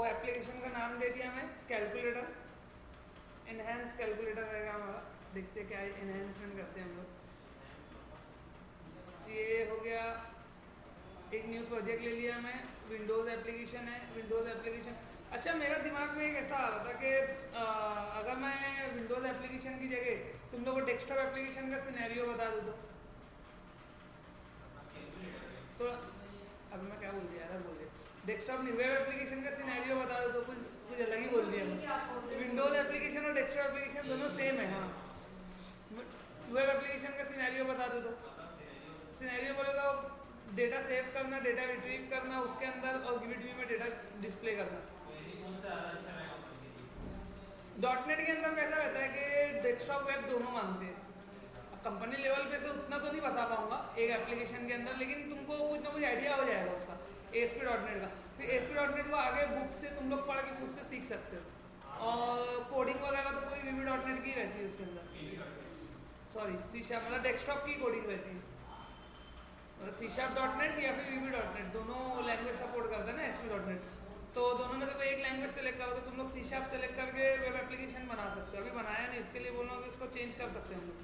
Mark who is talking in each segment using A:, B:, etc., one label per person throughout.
A: Application का नाम दे दिया मैं कैलकुलेटर, एनहेंस कैलकुलेटर रहेगा हमारा। देखते क्या है, एनहेंसमेंट करते हैं हम लोग। ये हो गया, एक न्यू प्रोजेक्ट ले लिया मैं, विंडोज़ एप्लीकेशन है, विंडोज़ एप्लीकेशन। अच्छा, मेरा दिमाग में एक ऐसा आ रहा था कि अगर मैं विंडोज़ एप्लीकेशन की जगह तुम लोग को डेस्कटॉप एप्लीकेशन का सिनेरियो बता दूँ तो अभी मैं क्या बोल दिया यार, बोल दिया डेस्कटॉप नहीं, वेब एप्लीकेशन का सिनेरियो बता दो तो कुछ अलग ही बोल दिया। विंडोज़ एप्लीकेशन और डेस्कटॉप एप्लीकेशन दोनों सेम है। हाँ, वेब एप्लीकेशन का सिनेरियो बता दो तो सिनेरियो बोलेगा डेटा सेव करना, डेटा रिट्रीव करना उसके अंदर और गिविट में डेटा डिस्प्ले करना। डॉटनेट के अंदर कैसा रहता है कि डेस्कटॉप वेब दोनों मांगते हैं। कंपनी लेवल पे से उतना तो नहीं बता पाऊंगा एक एप्लीकेशन के अंदर, लेकिन तुमको कुछ ना कुछ आइडिया हो जाएगा उसका ASP.NET का। फिर ASP.NET को आगे बुक से तुम लोग पढ़ के खुद से सीख सकते हो। और कोडिंग वगैरह तो कोई VB.NET की रहती है उसके अंदर, सॉरी C# मतलब डेस्कटॉप की कोडिंग रहती है। C#.NET या फिर VB.NET दोनों लैंग्वेज सपोर्ट करता है ना ASP.NET। तो दोनों में से कोई एक लैंग्वेज सेलेक्ट करो तो तुम लोग C# सेलेक्ट करके वेब एप्लीकेशन बना सकते हो। अभी बनाया नहीं, इसके लिए बोल रहा हूँ कि इसको चेंज कर सकते हैं हम लोग,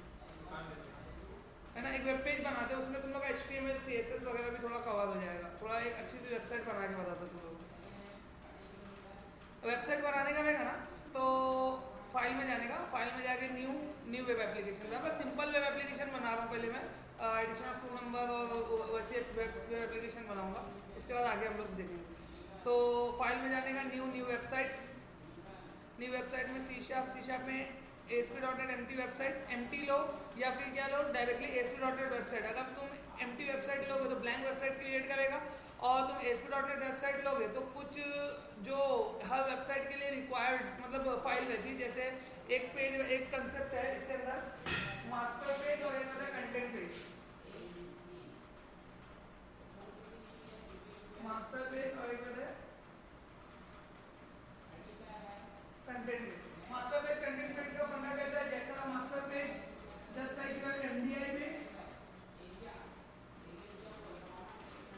A: है ना। एक वेब पेज बनाते हैं, उसमें तुम लोग का HTML CSS वगैरह भी थोड़ा कवर हो जाएगा। थोड़ा एक अच्छी सी वेबसाइट बना के बताता तुम लोग। वेबसाइट बनाने का रहेगा ना तो फाइल में जाने का, फाइल में जाके न्यू वेब एप्लीकेशन। बस सिंपल वेब एप्लीकेशन बना रहा हूँ पहले मैं, एडिशन ऑफ 2 नंबर और वैसे वेब एप्लीकेशन बनाऊंगा, उसके बाद आगे हम लोग देखेंगे। तो फाइल में जाने का, न्यू वेबसाइट में C# में ASP.NET एम्प्टी वेबसाइट, एम्प्टी लो या फिर क्या लो डायरेक्टली ASP.NET वेबसाइट। अगर तुम एम्प्टी वेबसाइट लोगे तो ब्लैंक वेबसाइट क्रिएट करेगा, और तुम ASP.NEट वेबसाइट लोगे तो कुछ जो हर वेबसाइट के लिए रिक्वायर्ड मतलब फाइल रहती है। जैसे एक पेज, एक कंसेप्ट है इसके अंदर मास्टर पेज और एक होता है कंटेंट पेज। मास्टर पेज और एक होता है content page. Master page content page का फंडा कैसा है, जैसा master page just like your MDI page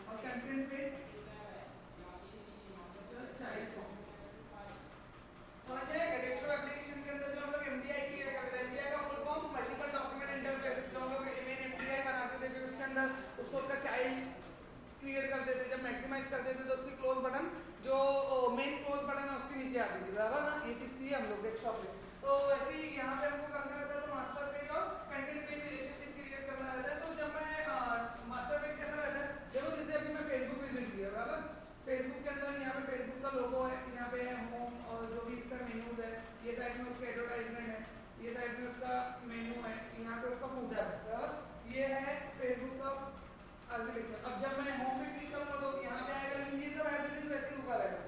A: और कंटेंट पेज चाइल्ड फॉर्म। समझ जाएगा। डेस्कटॉप एप्लीकेशन के अंदर जो हम लोग MDI क्लियर करते हैं, MDI का full form multiple document interface, जो हम लोग मेन MDI बनाते थे फिर उसके अंदर उसको उसका चाइल्ड क्रिएट करते थे। जब मैक्सिमाइज करते थे तो उसकी क्लोज बटन जो मेन क्लोज बटन है उसके नीचे आती थी, बराबर ना। ये चीज की हम लोग डेस्कटॉप पे। तो वैसे ही यहाँ पे हमको करना रहता है, तो मास्टर पेज और कंटेंट पेज रिलेशनशिप क्रिएट करना रहता है। तो जब मैं मास्टर पेज कैसा रहता है, देखो जैसे अभी मैं फेसबुक विजिट किया, बराबर। फेसबुक के अंदर यहाँ पे फेसबुक का लोगो है, यहाँ पे होम और जो भी इसका मेन्यूज है, ये साइड में उसका एडवर्टाइजमेंट है, ये साइड में उसका मेन्यू है, यहाँ पे उसका फूटर है, बराबर। ये है फेसबुक का आर्किटेक्चर। अब जब मैं होम पे क्लिक करूंगा तो यहाँ पे आएगा, ये सब एज इट इज वैसे ही रुका रहेगा।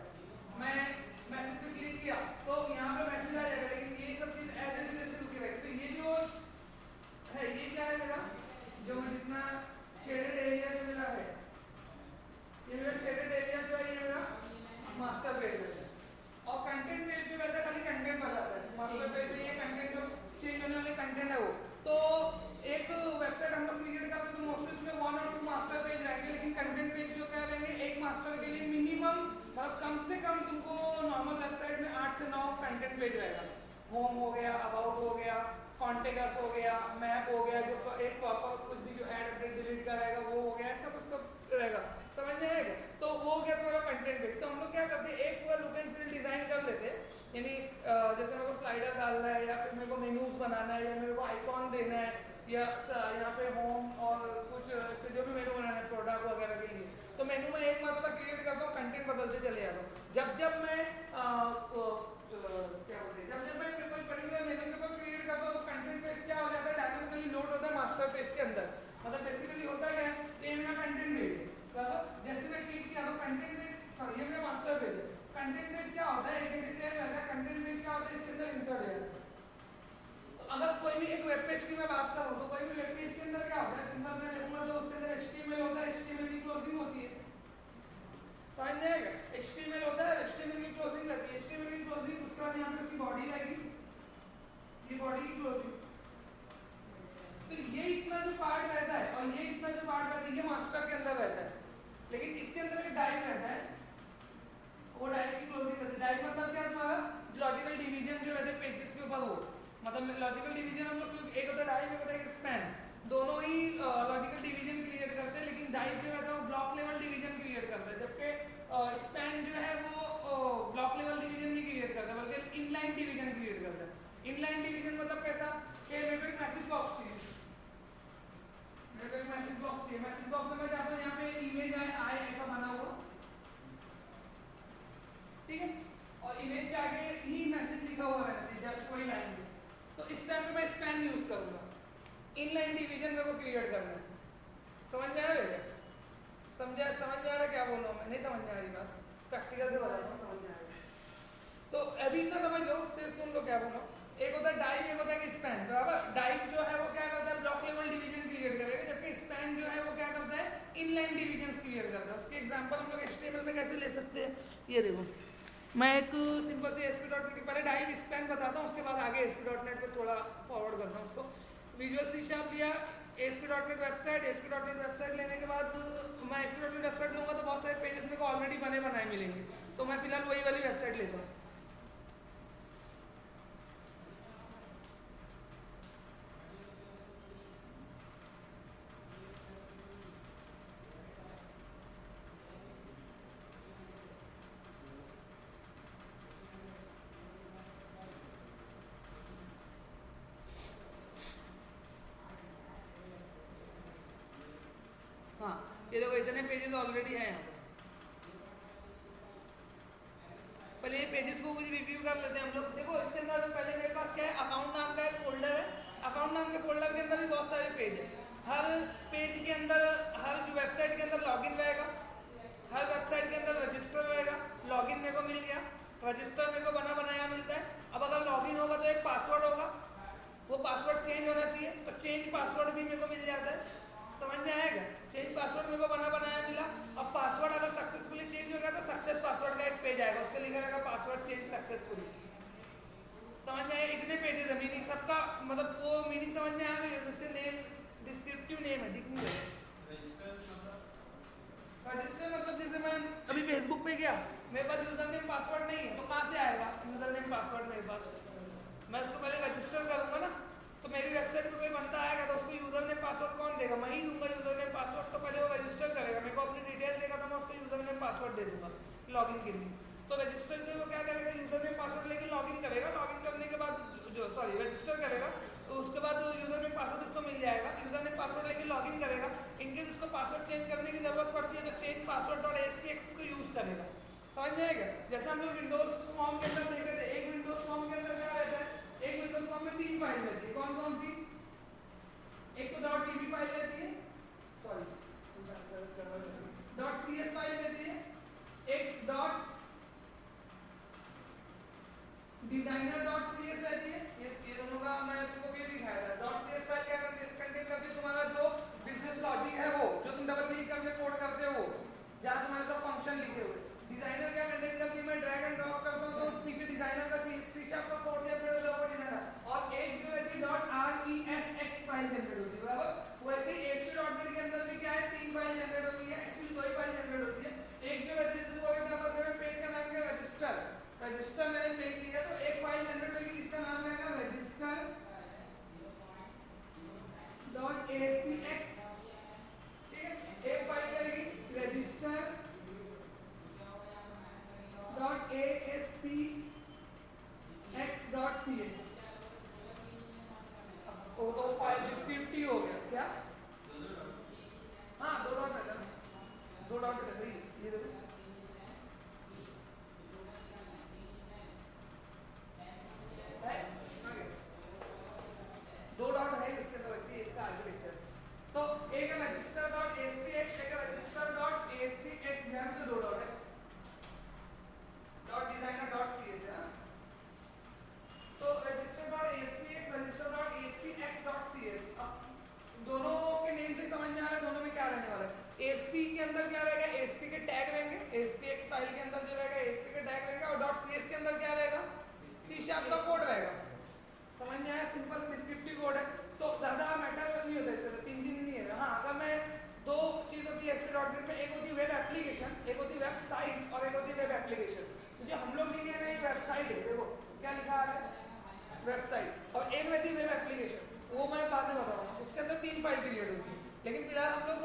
A: मैं मैसेज पे क्लिक किया तो यहाँ पे मैसेज आ जाएगा, लेकिन ये सब चीज एज इट इज वैसे रुकी रहेगी। तो ये जो है ये क्या है मेरा, जो जितना शेडेड एरिया जो मेरा है, ये मेरा शेडेड एरिया जो है ये मेरा मास्टर पेज है। और कंटेंट पेज जो रहता है खाली कंटेंट बताता है। मास्टर पेज में ये कंटेंट जो चेंज होने वाले कंटेंट है वो। तो एक वेबसाइट हम लोग क्रिएट करते हैं तो मोस्टली उसमें 1 और 2 मास्टर पेज रहेंगे, लेकिन कंटेंट पेज जो क्या रहेंगे, एक मास्टर के लिए मिनिमम मतलब कम से कम तुमको नॉर्मल वेबसाइट में 8 से 9 कंटेंट पेज रहेगा। होम हो गया, अबाउट हो गया, कॉन्टेक्ट्स हो गया, मैप हो गया, जो एक प्रॉपर कुछ भी जो ऐड अपडेट डिलीट का रहेगा वो हो गया, ऐसा कुछ तो रहेगा, समझ में आएगा। तो वो हो गया तुम्हारा कंटेंट पेज। तो हम लोग क्या करते हैं, एक पूरा लुक एंड फील डिजाइन कर लेते हैं। यानी जैसे मेरे को स्लाइडर डालना है, या फिर मेरे को मेनूज बनाना है, या मेरे को आइकॉन देना है, या यहाँ पे होम और कुछ से जो भी मेनू बनाना है प्रोडक्ट वगैरह के लिए, तो मेनू में एक मतलब क्रिएट करता हूँ, कंटेंट बदलते चले जाता हूँ। जब मैं क्या बोलते हैं, जब मैं कोई पर्टिकुलर मेनू के ऊपर क्रिएट करता हूँ तो कंटेंट पेज क्या हो जाता है, डायनामिकली लोड होता है मास्टर पेज के अंदर। मतलब बेसिकली होता है ये मेरा कंटेंट पेज है, जैसे मैं क्लिक किया तो कंटेंट पेज, सॉरी ये मेरा मास्टर पेज है। कंटेंट पेज क्या होता है, एक जैसे रहता है। कंटेंट पेज क्या होता है, इसके अंदर इंसर्ट है। तो अगर कोई भी एक वेब पेज की मैं बात करूँ तो कोई भी वेब पेज के अंदर क्या होता है, सिंपल मैं देखूंगा तो उसके अंदर HTML होता है, HTML की क्लोजिंग होती है, समझ जाएगा। HTML होता है, HTML की क्लोजिंग रहती है, HTML की क्लोजिंग, उसके बाद यहाँ पे उसकी बॉडी आएगी, ये बॉडी की क्लोजिंग। तो ये इतना जो पार्ट रहता है और ये इतना जो पार्ट रहता है ये मास्टर के अंदर रहता है, लेकिन इसके अंदर एक डाइव रहता है, वो डाइव की क्लोजिंग रहती है। मतलब लॉजिकल डिवीजन हम लोग क्योंकि एक होता है डाइव, एक होता है स्पैन, दोनों ही लॉजिकल डिवीजन क्रिएट करते हैं, लेकिन डाइव जो है वो ब्लॉक लेवल डिवीजन क्रिएट करता है, जबकि स्पैन जो है वो ब्लॉक लेवल डिवीजन नहीं क्रिएट करता बल्कि इनलाइन डिवीजन क्रिएट करता है। इनलाइन डिवीजन मतलब कैसा कि मेरे को एक मैसेज बॉक्स चाहिए, मेरे को एक मैसेज बॉक्स चाहिए, मैसेज बॉक्स में मैं चाहता हूँ यहाँ पे इमेज आए ऐसा बना हुआ, ठीक है, और इमेज के आगे ही मैसेज लिखा हुआ है जस्ट कोई लाइन में, तो इस टाइम पे मैं स्पैन यूज करूंगा। इनलाइन डिवीजन मेरे को क्रिएट करना है। समझ में आ रहा है? समझ में आ रहा है क्या बोल रहा हूँ मैं? नहीं समझ में आ रही बात, प्रैक्टिकल से बताता हूँ, समझ में आ रही है तो अभी इतना समझ लो, सिर्फ सुन लो क्या बोल रहा हूँ। एक होता है डाइव, एक होता है स्पैन, बराबर। डाइव जो है वो क्या करता है, ब्लॉक लेवल डिवीजन क्रिएट करेगा, जबकि स्पैन जो है वो क्या करता है, इनलाइन डिवीजन क्रिएट करता है। उसके एग्जांपल हम लोग HTML में कैसे ले सकते हैं, ये देखो, मैं एक सिंपल से ASP.NET पहले डाइव स्पैन बताता हूँ, उसके बाद आगे ASP.NEट पे थोड़ा फॉरवर्ड करता हूँ उसको। विजुअल C# लिया, ASP.NET वेबसाइट लेने के बाद मैं ASP.NET वेबसाइट लूँगा तो बहुत सारे पेजेस मेरे को ऑलरेडी बने बनाए मिलेंगे, तो मैं फिलहाल वही वाली वेबसाइट लेता हूँ। हाँ, ये देखो इतने पेजेस ऑलरेडी हैं यहाँ पर। पहले ये पेजेस को कुछ रिव्यू कर लेते हैं हम लोग। देखो इसके अंदर तो पहले मेरे पास क्या है, अकाउंट नाम का एक फोल्डर है। अकाउंट नाम के फोल्डर के अंदर भी बहुत सारे पेज है। हर पेज के अंदर, हर जो वेबसाइट के अंदर लॉगिन रहेगा, हर वेबसाइट के अंदर रजिस्टर रहेगा। लॉगिन मेरे को मिल गया, रजिस्टर मेरे को बना बनाया मिलता है। अब अगर लॉगिन होगा तो एक पासवर्ड होगा, वो पासवर्ड चेंज होना चाहिए, तो चेंज पासवर्ड भी मेरे को मिल जाता है। समझ में आएगा? चेंज पासवर्ड मेरे को बना बनाया मिला। अब पासवर्ड अगर सक्सेसफुली चेंज हो गया तो सक्सेस पासवर्ड का एक पेज आएगा, उस पर लिखा रहेगा पासवर्ड चेंज सक्सेसफुली। समझ में आया? इतने पेजेस है, मीनिंग सबका मतलब वो मीनिंग समझ में आ गई है। उसके नेम डिस्क्रिप्टिव नेम है, दिख नहीं रहा। रजिस्टर मतलब जैसे मैं अभी फेसबुक पे गया, मेरे पास यूजर नेम पासवर्ड नहीं है, तो कहाँ से आएगा यूजर नेम पासवर्ड मेरे पास? मैं उसको पहले रजिस्टर करूंगा ना, तो मेरी वेबसाइट पे कोई बनता आएगा तो उसको यूजर नेम पासवर्ड कौन देगा? मैं ही दूंगा यूजर नेम पासवर्ड। तो पहले वो रजिस्टर करेगा, मेरे को अपनी डिटेल देगा, तो मैं उसको यूजर नेम पासवर्ड दे दूंगा लॉगिन के लिए। तो रजिस्टर से वो क्या करेगा, यूजर नेम पासवर्ड लेके लॉगिन करेगा। लॉगिन करने के बाद रजिस्टर करेगा, तो उसके बाद यूजर नेम पासवर्ड उसको मिल जाएगा। यूजर नेम पासवर्ड लेके लॉगिन करेगा। इनकेस उसको पासवर्ड चेंज करने की जरूरत पड़ती है तो चेंज पासवर्ड.ASPX को यूज करेगा। समझ में आएगा? जैसे हम लोग विंडोज फॉर्म के अंदर देखे थे, एक विंडोज फॉर्म के अंदर क्या रहता है, एक विंडोज फॉर्म में 3 फाइल रहती है। कौन कौन सी? एक तो .db फाइल रहती है, सॉरी .cs फाइल रहती है, एक .designer.cs रहती है। ये दोनों का मैं तुमको भी दिखाया था। .cs फाइल क्या कंटेन करती है, तुम्हारा जो बिजनेस लॉजिक है वो, जो तुम डबल क्लिक करके कोड करते हो, जहाँ तुम्हारे सब फंक्शन लिखे हुए। डिजाइनर क्या कंटेन करती है, मैं ड्रैग एंड ड्रॉप करता हूँ तो पीछे डिजाइनर का C# का कोड या फिर डिजाइनर। और एक जो रहती है .resx फाइल जनरेट होती है, बराबर। वैसे ही ASP.NET के अंदर भी क्या है, 3 फाइल जनरेट होती है, एक्चुअली 2 ही फाइल जनरेट होती है। एक जो रहती है, फॉर एग्जांपल पेज का नाम क्या है, रजिस्टर मैंने पेज लिया तो एक फाइल जनरेट होगी, इसका नाम रहेगा register.aspx, ठीक है। एक फाइल रहेगी register.aspx, वो तो फाइल डिस्क्रिप्टिव हो गया क्या? हाँ, 2 डॉट है, 2 डॉट है, ये देखो है, 2 डॉट है इसके, तो वैसे इसका आर्किटेक्चर। तो एक है register.aspx, एक है register.aspx, यहाँ पे तो 2 डॉट है। .designer.cs है ना, तो register.aspx, register.aspx.cs। अब दोनों के नेम से समझ में आ रहा है दोनों में क्या रहने वाला है। ASP के अंदर क्या रहेगा, ASP के टैग रहेंगे, ASPX फाइल के अंदर जो रहेगा ASP के टैग रहेगा, और .cs के अंदर क्या रहेगा, C# का कोड रहेगा। समझ में आया? सिंपल डिस्क्रिप्टिव कोड है, तो ज्यादा मैटर नहीं होता इससे, 3 दिन नहीं है। हाँ, अगर मैं 2 चीज होती है ASP.NET में, एक होती है वेब एप्लीकेशन, एक होती है वेबसाइट, और एक होती है वेब एप्लीकेशन। तो जो हम लोग लिखे हैं ये वेबसाइट है, देखो क्या लिखा है, वेबसाइट और एक रहती है वेब एप्लीकेशन, वो मैं बाद में बताऊंगा। उसके अंदर 3 फाइल क्रिएट होती है, लेकिन फिलहाल हम लोग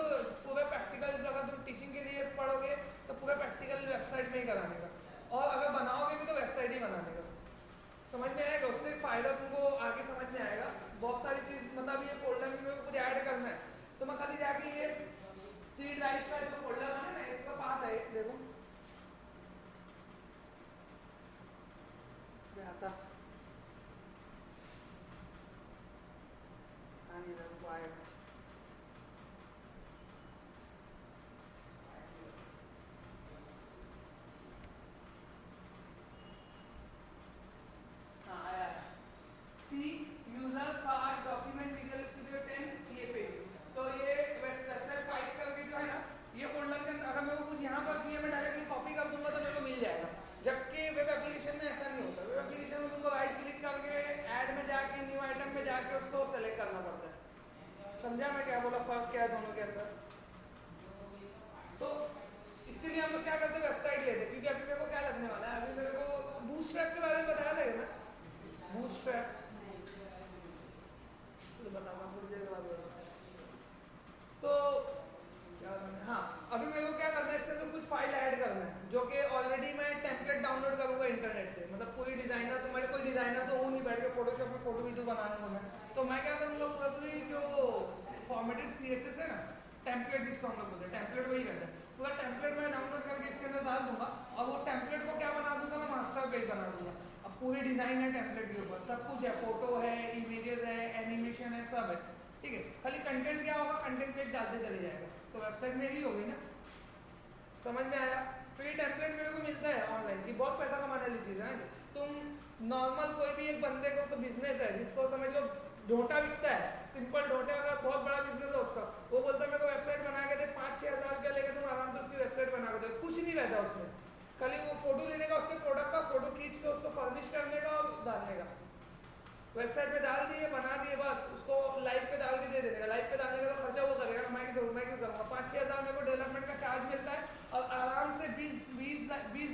A: पूरे प्रैक्टिकल, अगर तुम टीचिंग के लिए पढ़ोगे तो पूरे प्रैक्टिकल वेबसाइट में ही कराने का, और अगर बनाओगे भी तो वेबसाइट ही बनाने का। समझ में आएगा? उससे फायदा तुमको आगे समझ में आएगा। बहुत सारी चीज़, मतलब ये फोल्डर में मेरे को कुछ ऐड करना है तो मैं खाली जाके ये सी ड्राइव का जो फोल्डर है ना, इसका पास है, देखो आता नहीं था, वो आएगा। हाँ आया है, C user card document Visual Studio 10 ये पेज। तो ये वेबसाइट 5 करके जो है ना, ये फोल्डर के अंदर अगर मेरे को कुछ यहाँ पर चाहिए मैं डायरेक्टली कॉपी कर दूंगा तो मेरे को मिल जाएगा, जबकि वेब एप्लीकेशन में ऐसा नहीं होता। वेब एप्लीकेशन में तुमको राइट क्लिक करके ऐड में जाके न्यू आइटम में जाके उसको सेलेक्ट करना पड़ता है। समझा मैं क्या बोला, फर्क क्या है दोनों के अंदर? तो इसके लिए हम लोग क्या करते हैं, वेबसाइट लेते हैं, क्योंकि अभी मेरे को क्या लगने वाला है, अभी मेरे को बूटस्ट्रैप के बारे में बताया था ना, बूटस्ट्रैप तो बताऊंगा थोड़ी देर बाद। तो हाँ, अभी मेरे को क्या करना है, इसके अंदर कुछ फाइल ऐड करना है जो कि ऑलरेडी मैं टेम्पलेट डाउनलोड करूँगा इंटरनेट से। मतलब कोई डिजाइनर, तो मेरे कोई डिजाइनर तो हूँ नहीं, बैठ के फोटोशॉप में फोटो वीडियो बनाऊंगा मैं, तो मैं क्या करूँगा, पूरी जो फॉर्मेटेड CSS है ना, टेम्पलेट जिसको हम लोग बोलते हैं, टेम्पलेट वही रहता है, पूरा टेम्पलेट मैं डाउनलोड करके इसके अंदर डाल दूंगा, और वो टेम्पलेट को क्या बना दूंगा, मैं मास्टर पेज बना दूंगा। अब पूरी डिजाइन है टेम्पलेट के ऊपर, सब कुछ है, फोटो है, इमेजेस है, एनिमेशन है, सब है, ठीक है। खाली कंटेंट क्या होगा, कंटेंट पेज डालते चले जाएगा, तो वेबसाइट मेरी हो गई ना। समझ में आया? फ्री टेम्पलेट मेरे को मिलता है ऑनलाइन, ये बहुत पैसा कमाने वाली चीज़ है। तुम नॉर्मल कोई भी एक बंदे को, तो बिजनेस है जिसको समझ लो ढोटा बिकता है, सिंपल ढोटे, अगर बहुत बड़ा बिजनेस है उसका, वो बोलता है मेरे को वेबसाइट बना के दे, 5-6 हज़ार रुपया लेके तुम आराम से उसकी वेबसाइट बना के दो, कुछ नहीं रहता उसमें, खाली वो फोटो लेने का, उसके प्रोडक्ट का फोटो खींच के उसको फर्निश करने का और डालने का, वेबसाइट पे डाल दिए, बना दिए, बस उसको लाइव पे डाल के दे देगा। लाइव पे डालने का खर्चा वो करेगा, मैं क्यों करूँगा? 5-6 हज़ार मेरे को डेवलपमेंट का चार्ज मिलता है, और आराम से 20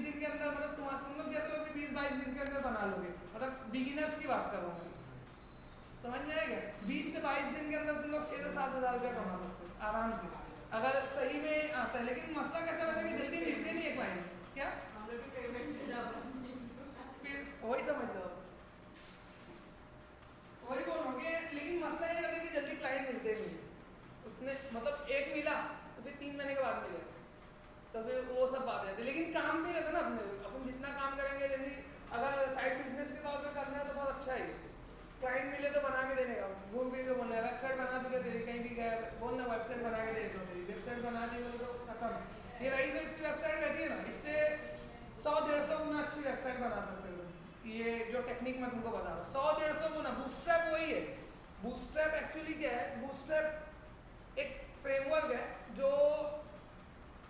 A: दिन के अंदर, मतलब तुम लोग जैसे लोग 20-22 दिन के अंदर बना लोगे, मतलब बिगिनर्स की बात कर रहा हूँ, समझ में आएगा? 20 से 22 दिन के अंदर तुम लोग 6 से 7 हज़ार रुपया कमा सकते हो आराम से, अगर सही में आता है। लेकिन मसला कैसा होता है कि जल्दी मिलते नहीं है क्लाइंट, क्या फिर वही समझ लो, वही बोल रहा हूँ कि, लेकिन मसला ये रहता है कि जल्दी क्लाइंट मिलते नहीं उतने, मतलब एक मिला तो फिर 3 महीने के बाद मिलेगा, तो फिर वो सब बात रहती है। लेकिन काम नहीं रहता ना अपने, अपन जितना काम करेंगे, यदि अगर साइड बिजनेस के तौर पर करना है तो बहुत अच्छा है, क्लाइंट मिले तो बना के देने का, घूम फिर के बोलना है वेबसाइट बना दूंगा तेरी, कहीं भी गया बोलना वेबसाइट बना के दे दो, तेरी वेबसाइट बना दी बोले तो खत्म। ये रही जो इसकी वेबसाइट रहती है ना, इससे 100-150 गुना अच्छी वेबसाइट बना सकते हो। ये जो टेक्निक मैं तुमको बता रहा हूँ, 100-150 गुना। बूटस्ट्रैप वही है, बूटस्ट्रैप एक्चुअली क्या है, बूटस्ट्रैप एक फ्रेमवर्क है जो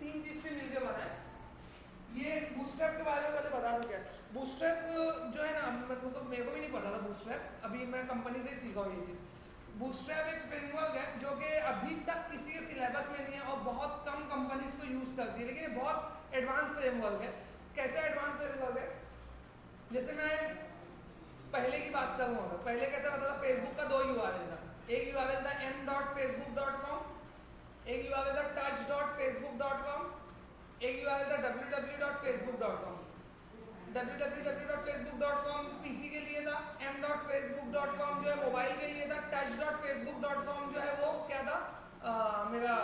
A: 3 चीज से मिलकर बना है। ये बूटस्ट्रैप के बारे में पहले बता दूं क्या, बूटस्ट्रैप जो है ना, मतलब मेरे को भी नहीं पता था बूटस्ट्रैप, अभी मैं कंपनी से ही सीखा हूँ ये चीज़। बूटस्ट्रैप एक फ्रेमवर्क है जो कि अभी तक किसी के सिलेबस में नहीं है और बहुत कम कंपनीज को यूज़ करती है, लेकिन ये बहुत एडवांस फ्रेमवर्क है। कैसा एडवांस फ्रेमवर्क है, जैसे मैं पहले की बात करूँ, अगर पहले कैसा होता था, फेसबुक का 2 URL था, एक URL था m.facebook.com, एक URL था touch.facebook.com, एक URL था www.facebook.com। www.facebook.com PC के लिए था, m.facebook.com जो है मोबाइल के लिए था, touch.facebook.com जो है वो क्या था, मेरा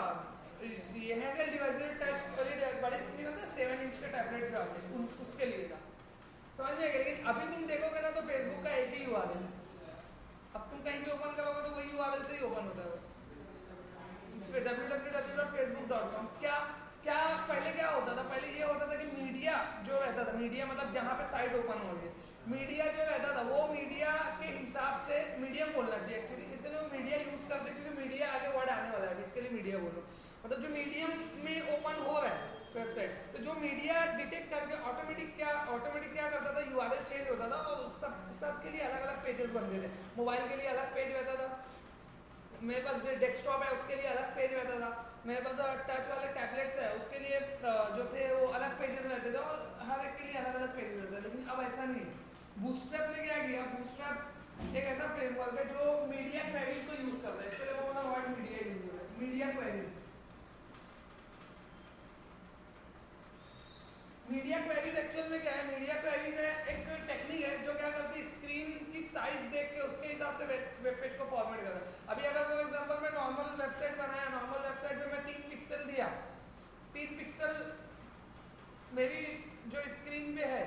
A: ये हैंडल डिवाइस टच वाली बड़े स्क्रीन होता है, 7 इंच के टैबलेट जो आते हैं उसके लिए था, समझ में आएगा। लेकिन अभी तुम देखोगे ना तो फेसबुक का एक ही URL है, अब तुम कहीं भी ओपन करोगे तो वही URL से ही ओपन होता है, www.facebook.com। क्या पहले क्या होता था, पहले ये होता था कि मीडिया जो रहता था, मीडिया मतलब जहाँ पे साइट ओपन हो रही है, मीडिया जो रहता था वो मीडिया के हिसाब से, मीडियम बोलना चाहिए एक्चुअली, इसलिए वो मीडिया यूज करते क्योंकि मीडिया आगे वर्ड आने वाला है, इसके लिए मीडिया बोलो, मतलब जो मीडियम में ओपन हो रहा है वेबसाइट, तो जो मीडिया डिटेक्ट करके ऑटोमेटिक क्या करता था, URL चेंज होता था और सब के लिए अलग अलग पेजेस बनते थे। मोबाइल के लिए अलग पेज रहता था, मेरे पास डेस्कटॉप है उसके लिए अलग पेज रहता था, मेरे पास टच वाले टैबलेट्स है उसके लिए जो थे वो अलग पेजेस रहते थे, और हर एक के लिए अलग अलग पेजेस रहते थे। लेकिन अब ऐसा नहीं है, बूटस्ट्रैप ने क्या किया, बूटस्ट्रैप एक ऐसा फ्रेमवर्क है जो मीडिया क्वेरीज को यूज करता है। इसके लिए वो वाला वर्ड मीडिया यूज हो रहा है, media queries. Media queries actual में क्या है? मीडिया क्वेरीज है एक टेक्निक है जो क्या करती है, स्क्रीन की साइज देख के उसके हिसाब से वेब पेज को फॉर्मेट करता है। अभी अगर फॉर एग्जांपल मैं नॉर्मल वेबसाइट बनाया, नॉर्मल वेबसाइट में मैं 3 पिक्सल दिया, 3 पिक्सल मेरी जो स्क्रीन पे है,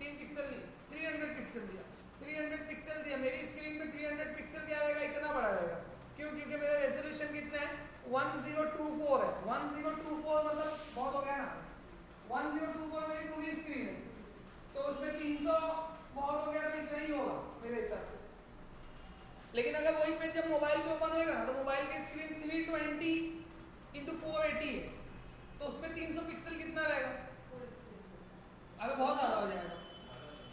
A: 3 पिक्सल नहीं 300 पिक्सल दिया, 300 पिक्सल दिया, मेरी स्क्रीन पे 300 पिक्सल क्या रहेगा? इतना बड़ा रहेगा। क्यों? क्योंकि मेरा रेजोल्यूशन कितना है? 1024 है। 1024 मतलब बहुत हो गया ना, 1024 मेरी पूरी स्क्रीन है, तो उसमें 300 बहुत हो गया, तो इतना ही होगा मेरे हिसाब से। लेकिन अगर वही पेज जब मोबाइल पे ओपन होएगा ना, तो मोबाइल की स्क्रीन 320x480 है, तो उसमें 300 पिक्सल कितना रहेगा? अगर बहुत ज़्यादा हो जाएगा,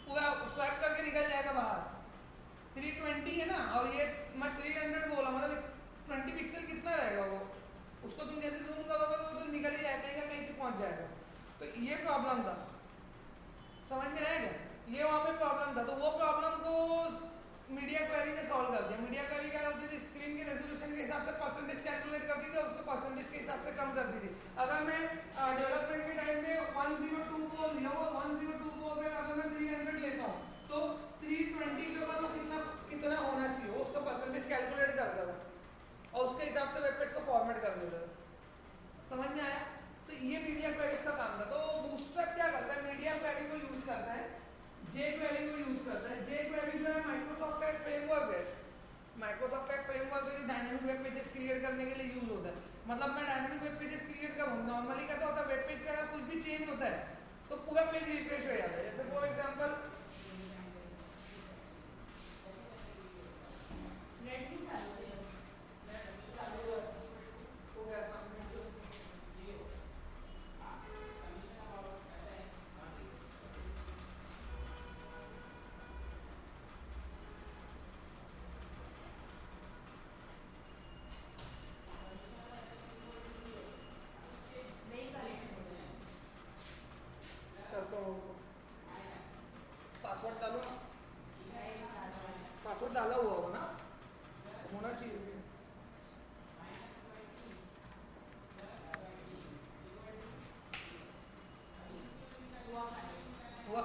A: पूरा स्वैप करके निकल जाएगा बाहर। 320 है ना, और ये मैं 300 बोला, मतलब 20 पिक्सल कितना रहेगा वो? उसको तुम जैसे जूम करोगे तो वो तो निकल ही जाएगा, कहीं का कहीं से पहुंच जाएगा। तो ये प्रॉब्लम था, समझ में आएगा? ये वहाँ पे प्रॉब्लम था, तो वो प्रॉब्लम को मीडिया क्वेरी ने सॉल्व कर दिया। मीडिया क्वेरी क्या करती थी? स्क्रीन के रेजोल्यूशन के हिसाब से परसेंटेज कैलकुलेट करती थी और उसको परसेंटेज के हिसाब से कम करती थी। अगर मैं डेवलपमेंट के टाइम में 1024 लिया हुआ, 1024 पे अगर मैं 300 लेता हूँ, तो 320 के ऊपर वो कितना होना चाहिए, वो उसका परसेंटेज कैलकुलेट करता था और उसके हिसाब से वेब पेज को फॉर्मेट कर देता था। समझ में आया? तो ये मीडिया क्वेरीज का काम था। तो बूटस्ट्रैप क्या करता है? मीडिया क्वेरी को यूज करता है, जे क्वेरी को यूज करता है। जे क्वेरी जो है माइक्रोसॉफ्ट का एक फ्रेमवर्क है, माइक्रोसॉफ्ट का एक फ्रेमवर्क है जो डायनामिक वेब पेजेस क्रिएट करने के लिए यूज होता है। मतलब मैं डायनामिक वेब पेजेस क्रिएट करूँ, नॉर्मली कैसा होता है, वेब पेज का कुछ भी चेंज होता है तो पूरा पेज रिफ्रेश हो जाता है। जैसे फॉर एग्जांपल
B: नेट भी चालू है, नहीं कनेक्ट हो रहा
A: पासवर्ड डालो,
B: है,
A: पासवर्ड डाला हुआ होगा ना, होना चाहिए फिर। हुआ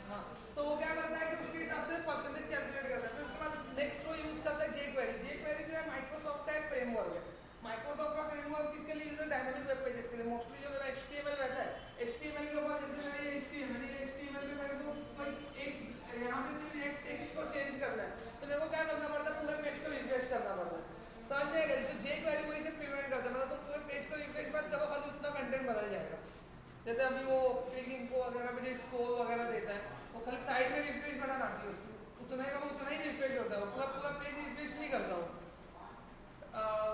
A: हाँ, तो वो क्या करता है कि उसके हिसाब से परसेंटेज कैलकुलेट करता है। फिर उसके बाद नेक्स्ट वो यूज करता है जे क्वेरी। जे क्वेरी जो है माइक्रोसॉफ्ट का एक फ्रेमवर्क है। माइक्रोसॉफ्ट का फ्रेमवर्क किसके लिए यूज है? डायनामिक वेब पेजेस के लिए। मोस्टली जो मेरा HTML रहता है, HTML के ऊपर जैसे मेरा ये HTML पे मेरे को कोई एक यहाँ पे सिर्फ एक टेक्स्ट को चेंज करना है, तो मेरे को क्या करना पड़ता है? पूरे पेज को रिफ्रेश करना पड़ता है। समझ में आएगा? तो जे क्वेरी वही से प्रिवेंट करता है, मतलब तो पूरे पेज को रिफ्रेश बाद करो खाली उतना कंटेंट बदल जाएगा। जैसे अभी वो क्लिक इन्फो वगैरह पे जो स्कोर वगैरह देता है, वो खाली साइड में रिफ्रेश बटन आती है उसकी, उतना का वो उतना ही रिफ्रेश होता है, वो पूरा पूरा पेज रिफ्रेश नहीं करता वो।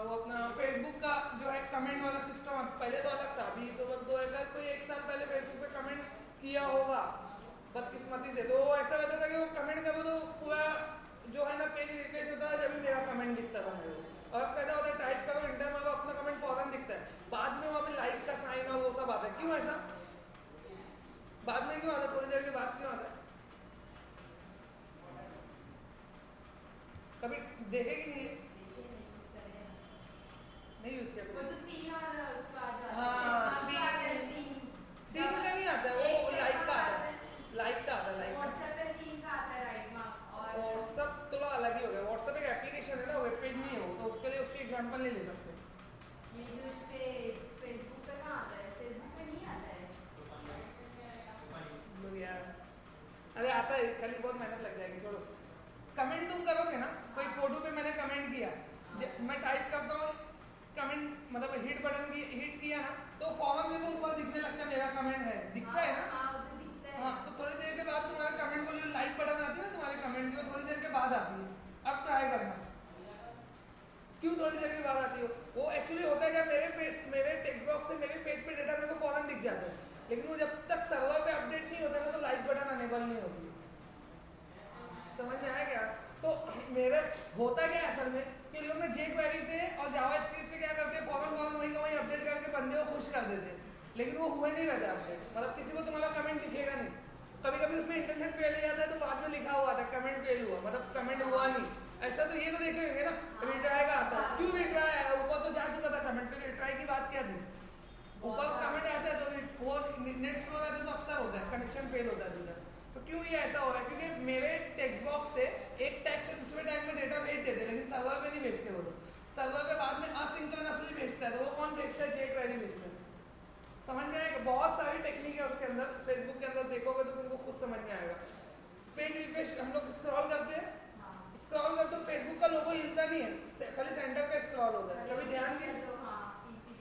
A: वो अपना फेसबुक का जो है कमेंट वाला सिस्टम पहले तो अलग था, अभी तो बस 2000 कोई 1 साल पहले फेसबुक पे कमेंट किया होगा बदकिस्मती से, तो ऐसा रहता था कि वो कमेंट करो तो पूरा जो है ना पेज रिफ्रेश होता था जब भी मेरा कमेंट दिखता था मेरे को। और अब कैसा होता है, टाइप करो इंटर में, अपना कमेंट फौरन दिखता है, बाद में वहाँ पे लाइक का साइन और वो सब आता है। क्यों ऐसा? बाद में क्यों आता है? थोड़ी देर के बाद क्यों आता है? कभी देखे कि नहीं? नहीं यूज किया
B: वो तो सीन और उसका जो
A: हाँ, सीन का नहीं आता है, वो लाइक का आता है, लाइक का आता है, लाइक।
B: व्हाट्सएप पे सीन का आता है, राइट मार्क। और
A: व्हाट्सएप थोड़ा अलग ही हो गया, व्हाट्सएप एक एप्लीकेशन है ना, वेब पेज नहीं है वो, तो उसके लिए उसकी एग्जांपल नहीं ले सकते।
B: ये जो इस पे फेसबुक पे कहाँ आता है? फेसबुक पे नहीं आता है।
A: यार अरे आता है, खाली बहुत मेहनत लग जाएगी, छोड़ो। कमेंट तुम करोगे ना, कोई फोटो पे मैंने कमेंट किया, मैं टाइप करता हूँ कमेंट, मतलब हिट बटन की हिट किया ना, तो फॉर्म में तो ऊपर दिखने लगता है मेरा कमेंट है, दिखता है ना।
B: हाँ, वो तो दिखता है।
A: हाँ, तो थोड़ी देर के बाद तुम्हारे कमेंट को जो लाइक बटन आती है ना तुम्हारे कमेंट की, वो थोड़ी देर के बाद आती है। अब ट्राई करना, क्यों थोड़ी देर के बाद आती हो? वो एक्चुअली होता है क्या, मेरे टेक्स्ट बॉक्स से मेरे पेज पे डेटा मेरे को फौरन दिख जाता है, लेकिन वो जब तक सर्वर पे अपडेट नहीं होता ना, तो लाइक बटन अनेबल नहीं होती। समझ में आया क्या? तो मेरे होता क्या है असल में कि लोग ना जे क्वेरी से और जावास्क्रिप्ट से क्या करते हैं, फौरन वही का वही अपडेट करके बंदे को खुश कर देते हैं, लेकिन वो हुए नहीं रहते अपडेट, मतलब किसी को तुम्हारा कमेंट दिखेगा नहीं। कभी कभी उसमें इंटरनेट फेल हो जाता है तो बाद में लिखा हुआ था कमेंट फेल हुआ, मतलब कमेंट हुआ नहीं। ऐसा तो ये तो देखे होंगे ना, रिट्राई का आता है, क्यों रिट्राई आया, ऊपर तो जा चुका था कमेंट, फिर रिट्राई की बात क्या थी। ऊपर कमेंट आता है तो वो नेट स्लो रहता है तो अक्सर होता है कनेक्शन फेल होता है उधर। तो क्यों ये ऐसा हो रहा है, क्योंकि मेरे टेक्स्ट बॉक्स से एक टैग से दूसरे टैग में डेटा भेज देते, लेकिन सर्वर पे नहीं भेजते वो लोग। सर्वर पे बाद में असिंक्रोनसली भेजता है, तो वो कौन भेजता है, jQuery भेजता है। समझ में आएगा, बहुत सारी टेक्निक है उसके अंदर, फेसबुक के अंदर देखोगे तो तुमको खुद समझ में आएगा। पेज रिफ्रेश हम लोग स्क्रॉल करते हैं, स्क्रॉल करते हो फेसबुक का लोगो हिलता नहीं है, खाली सेंटर का स्क्रॉल होता है, कभी ध्यान दिया,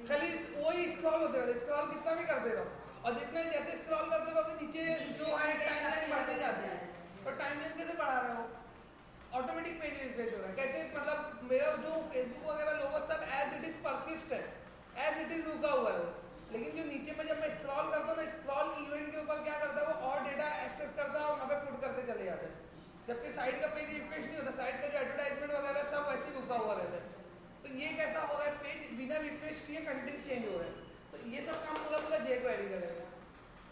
A: खाली वही स्क्रॉल होते रहते, स्क्रॉल कितना भी करते रहो, और जितने जैसे स्क्रॉल करते रहो नीचे जो है टाइमलाइन बढ़ते जाती है, और टाइमलाइन कैसे बढ़ा रहे हो, ऑटोमेटिक पेज रिफ्रेश हो रहा है। कैसे, मतलब मेरा जो फेसबुक वगैरह लोगो सब एज इट इज परसिस्ट है, एज इट इज रुका हुआ है वो, लेकिन जो नीचे में जब मैं स्क्रॉल करता हूँ ना, स्क्रॉल इवेंट के ऊपर क्या करता है वो और डेटा एक्सेस करता है और वहाँ पे पुट करते चले जाते हैं, जबकि साइट का पेज रिफ्रेश नहीं होता, साइट का जो एडवर्टाइजमेंट वगैरह सब वैसे ही रुका हुआ रहता है। तो ये कैसा हो रहा है, पेज बिना रिफ्रेश किए कंटेंट चेंज हो रहा है, तो ये सब काम पूरा पूरा jQuery करेगा,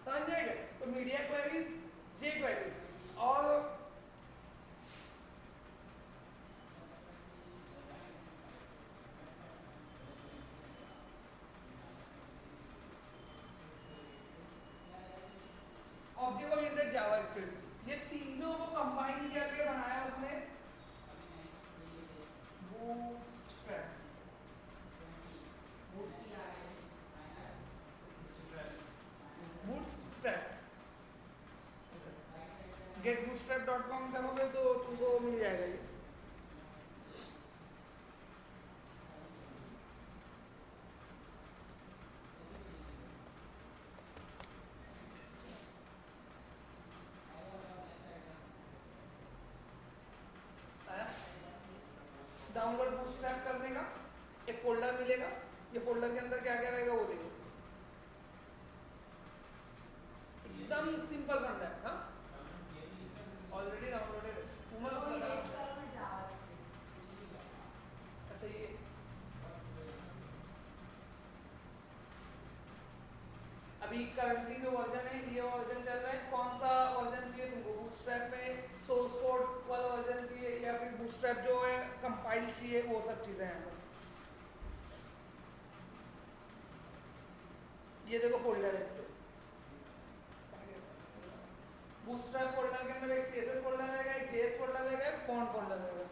A: समझ जाएगा। तो मीडिया क्वेरीज, jQuery और ऑब्जेक्ट ओरिएंटेड जावास्क्रिप्ट, ये तीनों को कंबाइन करके बनाया उसने बूटस्ट्रैप। बूटस्ट्रैप getbootstrap.com करोगे तो तुमको मिल जाएगा ये। डाउनलोड बूटस्ट्रैप करने का एक फोल्डर मिलेगा, ये फोल्डर के अंदर क्या क्या रहेगा वो देखो, एकदम सिंपल फंडा है। हाँ ऑलरेडी डाउनलोडेड है, अच्छा ये अभी करंटली जो वर्जन है ये वर्जन चल रहा है, कौन सा वर्जन चाहिए तुमको, बूटस्ट्रैप में सोर्स कोड वाला वर्जन चाहिए या फिर बूटस्ट्रैप जो है कंपाइल चाहिए, वो सब चीजें हैं। ये देखो फोल्डर है इसके, बूटस्ट्रैप फोल्डर के अंदर एक CSS फोल्डर रहेगा, एक JS फोल्डर रहेगा, एक फॉन्ट फोल्डर रहेगा,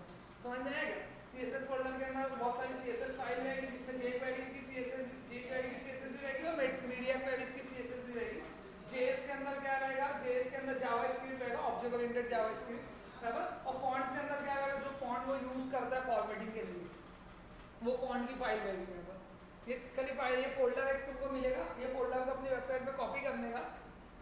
A: समझ में आएगा। CSS फोल्डर के अंदर बहुत सारी CSS फाइल रहेगी जिसमें jQuery की CSS भी रहेगी और मीडिया क्वेरीज की CSS भी रहेगी। JS के अंदर क्या रहेगा, JS के अंदर जावास्क्रिप्ट रहेगा, ऑब्जेक्ट ओरिएंटेड जावास्क्रिप्ट, बराबर। और फॉन्ट के अंदर क्या रहेगा, जो फॉन्ट वो यूज करता है फॉर्मेटिंग के लिए, वो फॉन्ट की फाइल रहेगी यहाँ पर। ये खाली फाइल, ये फोल्डर एक तुमको मिलेगा, ये फोल्डर को अपनी वेबसाइट पे कॉपी करने का,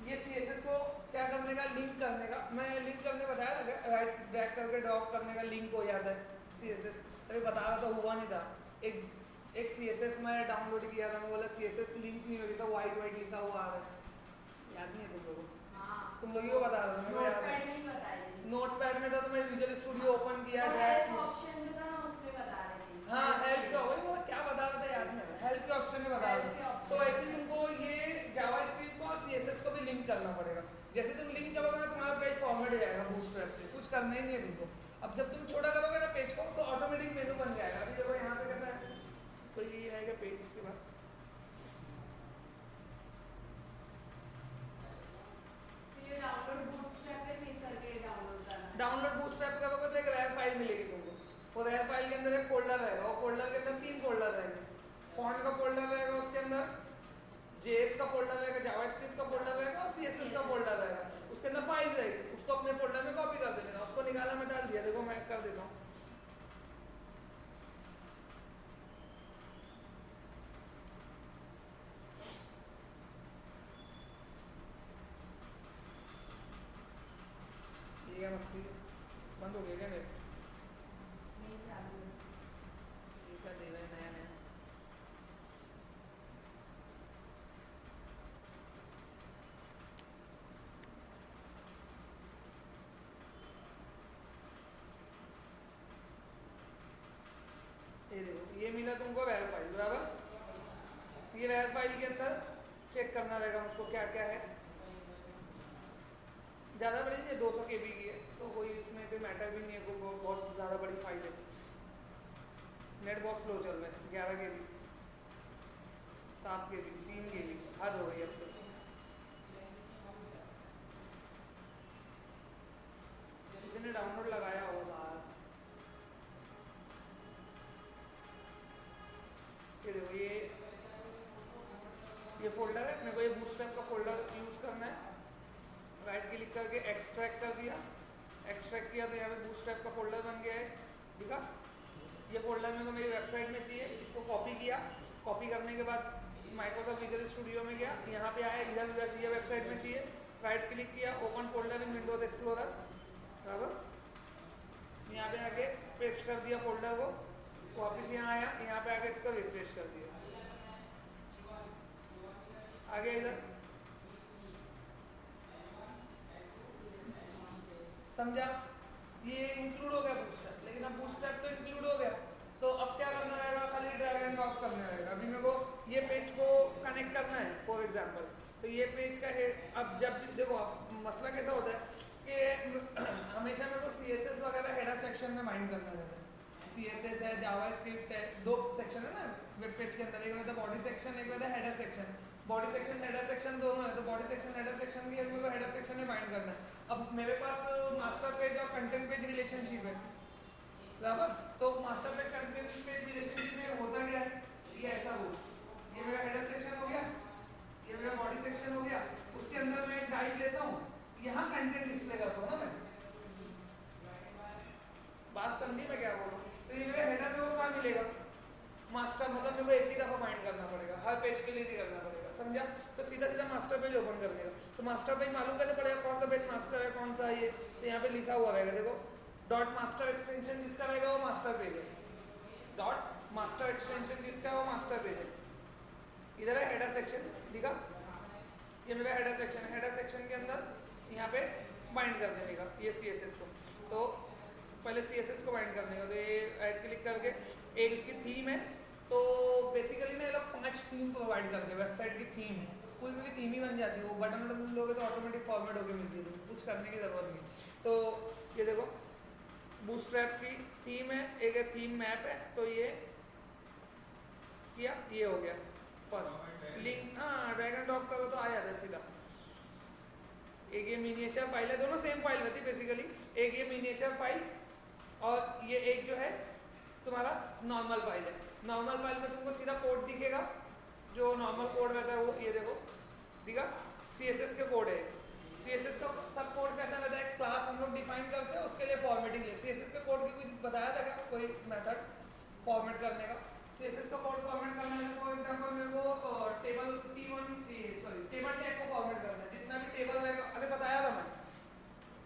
A: ये CSS को क्या करने का, लिंक करने का, मैं लिंक करने बताया था, राइट ड्रैग करके ड्रॉप करने का लिंक हो जाता है CSS, अभी बता रहा था हुआ नहीं था। एक CSS मैं डाउनलोड किया था, मैं बोला CSS लिंक नहीं हो रही था, वाइट वाइट लिखा हुआ आ रहा है, याद नहीं है तुम लोगों को? तुम लोग ये बता रहा था, मेरे को याद है नोटपैड में था, तो मैं विजुअल स्टूडियो ओपन किया, ड्रैग किया, हाँ हेल्प का वही बोला, क्या बता रहा था याद नहीं आ रहा, हेल्प के ऑप्शन में बता रहा था। तो ऐसे ही तुमको ये जावास्क्रिप्ट को और CSS को भी लिंक करना पड़ेगा, जैसे तुम लिंक करोगे ना तुम्हारा पेज फॉर्मेट हो जाएगा बूटस्ट्रैप से, कुछ करना ही नहीं है तुमको। अब जब तुम छोटा करोगे ना पेज को तो ऑटोमेटिक मेनू बन जाएगा, अभी देखो यहाँ पे कैसा है, तो ये आएगा पेज, इसके पास डाउनलोड बूटस्ट्रैप करोगे तो एक रेयर फाइल मिलेगी तुमको, वो रेयर फाइल के अंदर एक फोल्डर रहेगा, वो फोल्डर के अंदर 3 फोल्डर रहेंगे, फॉन्ट का फोल्डर रहेगा, उसके अंदर JS का फोल्डर रहेगा, जावास्क्रिप्ट का फोल्डर रहेगा और CSS का फोल्डर रहेगा, उसके अंदर फाइल रहेगी, उसको अपने फोल्डर में कॉपी कर देना, उसको निकाला मैं डाल दिया, देखो मैं कर देता हूँ। ये क्या मस्ती है, बंद हो गया क्या नेट, ये क्या दे रहा है नया नया, ये देखो ये मिला तुमको रेयर फाइल, बराबर। ये रेयर फाइल के अंदर चेक करना रहेगा मुझको क्या क्या है, ज़्यादा बड़ी नहीं है, 200 KB की है, तो कोई उसमें कोई मैटर भी नहीं है, कोई बहुत ज़्यादा बड़ी फाइल है। नेट बहुत स्लो चल रहा है, 11 KB, 7 KB, 3 KB, हद हो गई अब तो। किसी ने डाउनलोड लगाया होगा बाहर। ये देखो, ये फोल्डर है, मेरे को ये बूटस्ट्रैप का फोल्डर यूज़ करना है। राइट क्लिक करके एक्सट्रैक्ट कर दिया, एक्सट्रैक्ट किया तो यहाँ पे बूटस्ट्रैप का फोल्डर बन गया है, ठीक है। ये फोल्डर मेरे को मेरी वेबसाइट में चाहिए, इसको कॉपी किया, कॉपी करने के बाद माइक्रोसॉफ्ट विजुअल स्टूडियो में गया, यहाँ पे आया, इधर ये वेबसाइट में चाहिए, राइट क्लिक किया, ओपन फोल्डर इन विंडोज एक्सप्लोरर, बराबर। यहाँ पे आके पेस्ट कर दिया फोल्डर को, वापस यहाँ आया, यहाँ पे आके इसको रिफ्रेश कर दिया, आगे इधर, समझा। ये इंक्लूड हो गया बूटस्ट्रैप, लेकिन अब बूटस्ट्रैप तो इंक्लूड हो गया, तो अब क्या करना रहेगा, खाली ड्रैग एंड ड्रॉप करना रहेगा। अभी मेरे को ये पेज को कनेक्ट करना है फॉर एग्जांपल, तो ये पेज का है। अब जब देखो, अब मसला कैसा होता है कि हमेशा मेरे को CSS वगैरह हेडर सेक्शन में माइंड करना रहता है। CSS है, जावास्क्रिप्ट है, 2 सेक्शन है ना वेब पेज के अंदर, एक रहता है बॉडी सेक्शन, एक रहता है header section. Body section header section दोनों है, तो बॉडी सेक्शन हेडर सेक्शन की मेरे को हेडर सेक्शन में बाइंड करना है। अब मेरे पास मास्टर पेज और कंटेंट पेज रिलेशनशिप है, बराबर। तो master page content page relationship में होता क्या है, ये ऐसा हो, ये मेरा हेडर सेक्शन हो गया, ये मेरा बॉडी सेक्शन हो गया, उसके अंदर मैं एक डाइव लेता हूँ, यहाँ कंटेंट डिस्प्ले करता हूँ ना मैं। बात समझी मैं क्या बोल रहा हूँ। तो ये मेरा हेडर में कहाँ मिलेगा, मास्टर, मतलब मेरे को एक ही दफ़ा बाइंड करना पड़ेगा, हर पेज के लिए नहीं करना पड़ेगा, समझा। तो सीधा सीधा मास्टर पेज ओपन कर देगा। तो मास्टर पेज मालूम कैसे पड़ेगा कौन सा पेज मास्टर है, कौन सा ये, तो यहाँ पे लिखा हुआ रहेगा, देखो डॉट मास्टर एक्सटेंशन जिसका रहेगा वो मास्टर पेज है, डॉट मास्टर एक्सटेंशन जिसका है वो मास्टर पेज है। इधर है हेडर सेक्शन, ठीक है, ये मेरा हेडर सेक्शन है, हेडर सेक्शन के अंदर यहाँ पे बाइंड कर देने का ये CSS को। तो पहले CSS को बाइंड करने का, तो ये राइट क्लिक करके एक इसकी थीम है, तो बेसिकली ना ये लोग 5 थीम प्रोवाइड करते हैं, वेबसाइट की थीम है, पूरी थीम ही बन जाती है, वो बटन वटन लोगे तो ऑटोमेटिक फॉर्मेट होकर मिलती है, कुछ करने की ज़रूरत नहीं। तो ये देखो बूटस्ट्रैप की थीम है, एक है थीम मैप है, तो ये किया, ये हो गया फर्स्ट लिंक। हाँ, ड्रैग एंड ड्रॉप करो तो आ जाता है सीधा। एक ये मिनिएचर फाइल है, दोनों सेम फाइल रहती है बेसिकली, एक ये मिनिएचर फाइल और ये एक जो है तुम्हारा नॉर्मल फाइल है। नॉर्मल फाइल में तुमको सीधा कोड दिखेगा, जो नॉर्मल कोड रहता है वो, ये देखो, ठीक है, CSS के कोड है। CSS का सब कोड कैसा रहता है, क्लास हम लोग डिफाइन करते हैं, उसके लिए फॉर्मेटिंग ले। CSS के कोड की कुछ बताया था क्या, कोई मेथड फॉर्मेट करने का? CSS का कोड फॉर्मेट करना है, फॉर एग्जांपल मेरे को टेबल टेबल टैग को फॉर्मेट करना है, जितना भी टेबल रहेगा, अभी बताया था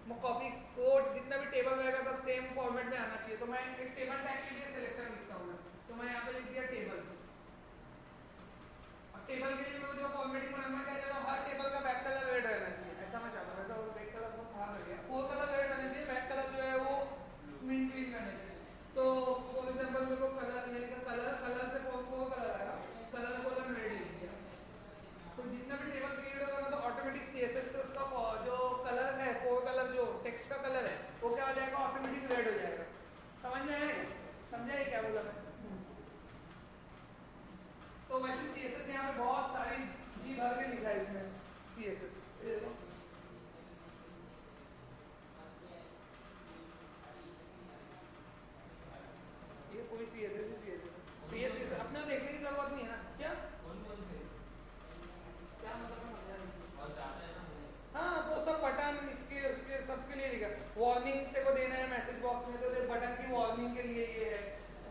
A: मैं कॉपी कोड, जितना भी टेबल रहेगा सब सेम फॉर्मेट में आना चाहिए। तो मैं एक टेबल टैग के लिए सिलेक्टर लिखता हूँ, तो मैं यहाँ पे लिख दिया टेबल। अब टेबल के लिए मुझे जो फॉर्मेटिंग बनाना क्या है, हर टेबल का बैक कलर रेड रहना चाहिए, ऐसा मैं चाहता हूँ। ऐसा बैक कलर बहुत खराब लग गया, 4 कलर रेड रहना चाहिए, बैक कलर जो है वो मिंट ग्रीन रहना चाहिए। तो फॉर एग्जांपल मेरे को कलर यानी कि कलर से 4 कलर आएगा, कलर को मैं रेड लिख दिया। तो जितना भी टेबल क्रिएट होगा ना, तो ऑटोमेटिक CSS से उसका जो कलर है, 4 कलर जो टेक्स्ट का कलर है, वो क्या हो जाएगा, ऑटोमेटिक रेड हो जाएगा। समझ में आया, समझा ये क्या बोला मैं? तो वैसे CSS यहाँ पे बहुत सारी जी भर के लिखा है इसमें CSS, ये देखो ये पूरी CSS ही CSS है। तो ये CSS अपने को देखने की जरूरत नहीं है ना, क्या क्या मतलब? हाँ, वो सब बटन इसके उसके सबके लिए लिखा। वार्निंग तेरे को देना है मैसेज बॉक्स में, तो बटन की वार्निंग के लिए ये है।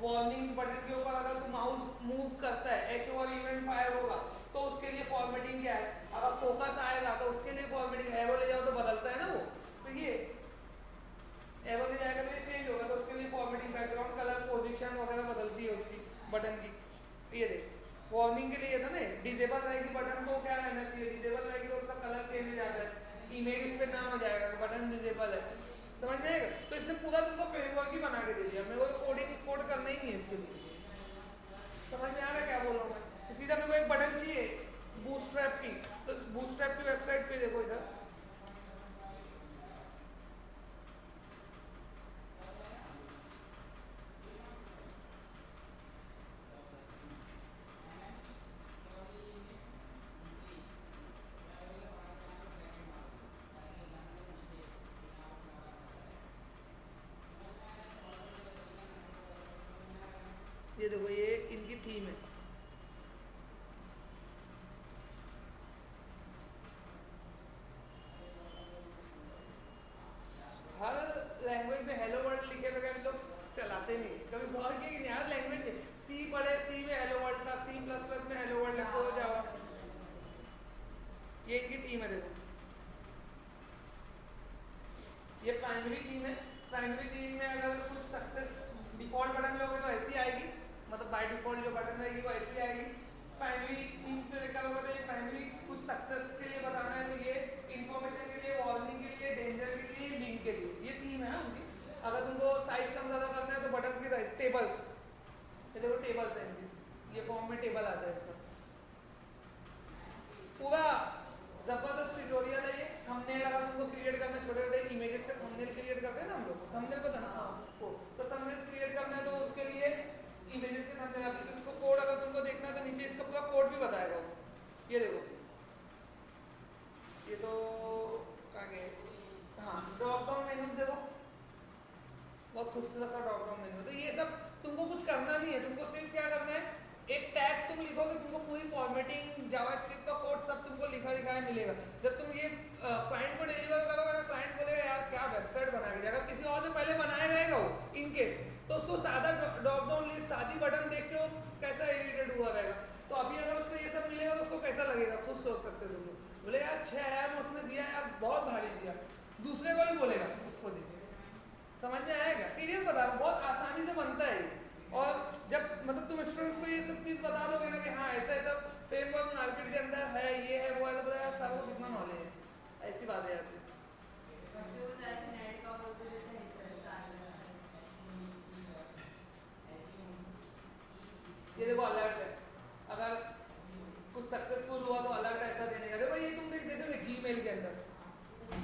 A: वार्निंग बटन के ऊपर अगर तू माउस मूव करता है, H ओवर इवेंट फायर होगा, तो उसके लिए फॉर्मेटिंग क्या है। अगर फोकस आएगा तो उसके लिए फॉर्मेटिंग, एरो ले जाओ तो बदलता है ना वो, तो ये एरो ले जाएगा तो ये चेंज होगा, तो उसके लिए फॉर्मेटिंग, बैकग्राउंड कलर, पोजीशन वगैरह बदलती है उसकी बटन की। ये देख, वार्निंग के लिए था ना, डिजेबल रहेगी बटन तो क्या रहना चाहिए, डिजेबल रहेगी तो उसका कलर चेंज हो जाता है, इमेज उस पर ना हो जाएगा, बटन डिजेबल है। समझ में आएगा? तो इसने पूरा तुमको फ्रेमवर्क ही बना के दे दिया, मेरे को तो कोड करना ही नहीं है इसके लिए। समझ में आ रहा है क्या बोल रहा हूँ मैं? तो सीधा मेरे को एक बटन चाहिए बूटस्ट्रैप की, तो बूटस्ट्रैप की वेबसाइट पे देखो, इधर थीम है देखो, ये प्राइमरी थीम है। प्राइमरी थीम में अगर कुछ सक्सेस डिफॉल्ट बटन लोगे तो ऐसी आएगी, मतलब बाय डिफॉल्ट जो बटन रहेगी वो ऐसी आएगी। प्राइमरी थीम से लेकर होगा तो ये प्राइमरी कुछ सक्सेस के लिए बताना है, तो ये इंफॉर्मेशन के लिए, वार्निंग के लिए, डेंजर के लिए, लिंक के लिए, ये थीम है उनकी। अगर तुमको साइज कम ज़्यादा करना है तो बटन की साइज, टेबल्स, ये देखो टेबल्स है इनकी, ये फॉर्म में टेबल आता है इसका। पूरा जबरदस्त ट्यूटोरियल है ये। थंबनेल अगर तुमको क्रिएट करना है, छोटे छोटे इमेजेस के थंबनेल क्रिएट करते हैं ना हम लोग, थंबनेल पता ना आपको, तो थंबनेल्स क्रिएट करना है तो उसके लिए इमेजेस के थंबनेल आते हैं, तो उसको कोड अगर तुमको देखना है तो नीचे इसका पूरा कोड भी बताएगा वो। ये देखो, ये तो क्या गए, हाँ ड्रॉप डाउन मेन्यू देखो, बहुत खूबसूरत सा ड्रॉप डाउन मेन्यू। तो ये सब तुमको कुछ करना नहीं है, तुमको सिर्फ क्या करना है, एक टैग तुम लिखोगे, तुमको पूरी फॉर्मेटिंग, जावास्क्रिप्ट का कोड सब तुमको लिखा लिखाया मिलेगा। जब तुम ये क्लाइंट को डिलीवर करोगे ना, क्लाइंट बोलेगा यार क्या वेबसाइट बना के दिया, अगर किसी और से पहले बनाया रहेगा वो इन केस, तो उसको सादा ड्रॉप डाउन लिस्ट, सादी बटन देख के वो कैसा इरिटेट हुआ रहेगा। तो अभी अगर उसको ये सब मिलेगा तो उसको कैसा लगेगा, खुद सोच सकते हो तुम लोग, बोले यार 6000 में उसने दिया यार, बहुत भारी दिया, दूसरे को ही बोलेगा उसको दे। समझ में आएगा, सीरियस बता रहा हूँ, बहुत आसानी से बनता है। और जब मतलब तुम स्टूडेंट्स को ये सब चीज़ बता दोगे ना कि हाँ ऐसा ऐसा फ्रेमवर्क मार्केट के अंदर है, ये है वो है, तो बोला यार सारों को कितना नॉलेज है, ऐसी बातें आती है। ये देखो अलर्ट है, अगर कुछ सक्सेसफुल हुआ तो अलर्ट ऐसा देने का, देखो ये तुम देख देते हो जीमेल के अंदर